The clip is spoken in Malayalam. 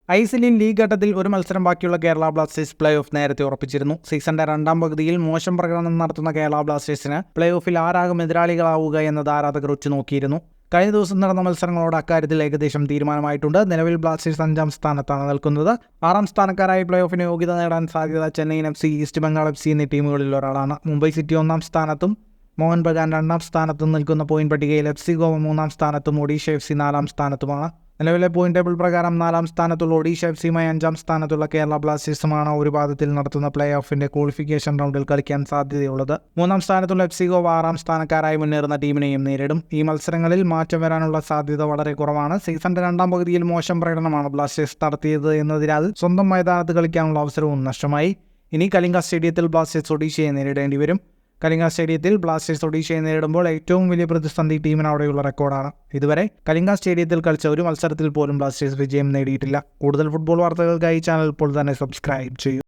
ഐഎസ്എല്ലിൻ ലീഗ് ഘട്ടത്തിൽ ഒരു മത്സരം ബാക്കിയുള്ള കേരള ബ്ലാസ്റ്റേഴ്സ് പ്ലേ ഓഫ് നേരത്തെ ഉറപ്പിച്ചിരുന്നു. സീസണിന്റെ രണ്ടാം പകുതിയിൽ മോശം പ്രകടനം നടത്തുന്ന കേരള ബ്ലാസ്റ്റേഴ്സിന് പ്ലേ ഓഫിൽ ആരാകും എതിരാളികളാവുക എന്നത് ആരാധകർ ഉറ്റുനോക്കിയിരുന്നു. കഴിഞ്ഞ ദിവസം നടന്ന മത്സരങ്ങളോട് അക്കാര്യത്തിൽ ഏകദേശം തീരുമാനമായിട്ടുണ്ട്. നിലവിൽ ബ്ലാസ്റ്റേഴ്സ് 5-ാം സ്ഥാനത്താണ് നിൽക്കുന്നത്. 6-ാം സ്ഥാനക്കാരായി പ്ലേ ഓഫിന് യോഗ്യത നേടാൻ സാധ്യത Chennaiyin FC, east Bengal FC എന്നീ ടീമുകളിൽ ഒരാളാണ്. മുംബൈ സിറ്റി 1-ാം സ്ഥാനത്തും മോഹൻ ബഗാൻ 2-ാം സ്ഥാനത്തും നിൽക്കുന്ന പോയിന്റ് പട്ടികയിൽ FC ഗോവ 3-ാം സ്ഥാനത്തും ഒഡീഷ FC 4-ാം സ്ഥാനത്തുമാണ്. നിലവിലെ പോയിന്റ് ടേബിൾ പ്രകാരം 4-ാം സ്ഥാനത്തുള്ള ഒഡീഷ FCയുമായി 5-ാം സ്ഥാനത്തുള്ള കേരള ബ്ലാസ്റ്റേഴ്സുമാണ് ഒരു പാദത്തിൽ നടത്തുന്ന പ്ലേ ഓഫിന്റെ ക്വാളിഫിക്കേഷൻ റൗണ്ടിൽ കളിക്കാൻ സാധ്യതയുള്ളത്. 3-ാം സ്ഥാനത്തുള്ള FC ഗോവ 6-ാം സ്ഥാനക്കാരായി മുന്നേറുന്ന ടീമിനെയും നേരിടും. ഈ മത്സരങ്ങളിൽ മാറ്റം വരാനുള്ള സാധ്യത വളരെ കുറവാണ്. സീസണിന്റെ രണ്ടാം പകുതിയിൽ മോശം പ്രകടനമാണ് ബ്ലാസ്റ്റേഴ്സ് നടത്തിയത് എന്നതിനാൽ സ്വന്തം മൈതാനത്ത് കളിക്കാനുള്ള അവസരവും നഷ്ടമായി. ഇനി കലിംഗ സ്റ്റേഡിയത്തിൽ ബ്ലാസ്റ്റേഴ്സ് ഒഡീഷയെ നേരിടേണ്ടി വരും. കലിംഗ സ്റ്റേഡിയത്തിൽ ബ്ലാസ്റ്റേഴ്സ് ഒഡീഷയെ നേരിടുമ്പോൾ ഏറ്റവും വലിയ പ്രതിസന്ധി ടീമിന് അവിടെയുള്ള റെക്കോർഡാണ്. ഇതുവരെ കലിംഗ സ്റ്റേഡിയത്തിൽ കളിച്ച ഒരു മത്സരത്തിൽ പോലും ബ്ലാസ്റ്റേഴ്സ് വിജയം നേടിയിട്ടില്ല. കൂടുതൽ ഫുട്ബോൾ വാർത്തകൾക്കായി ചാനൽ ഇപ്പോൾ തന്നെ സബ്സ്ക്രൈബ് ചെയ്യൂ.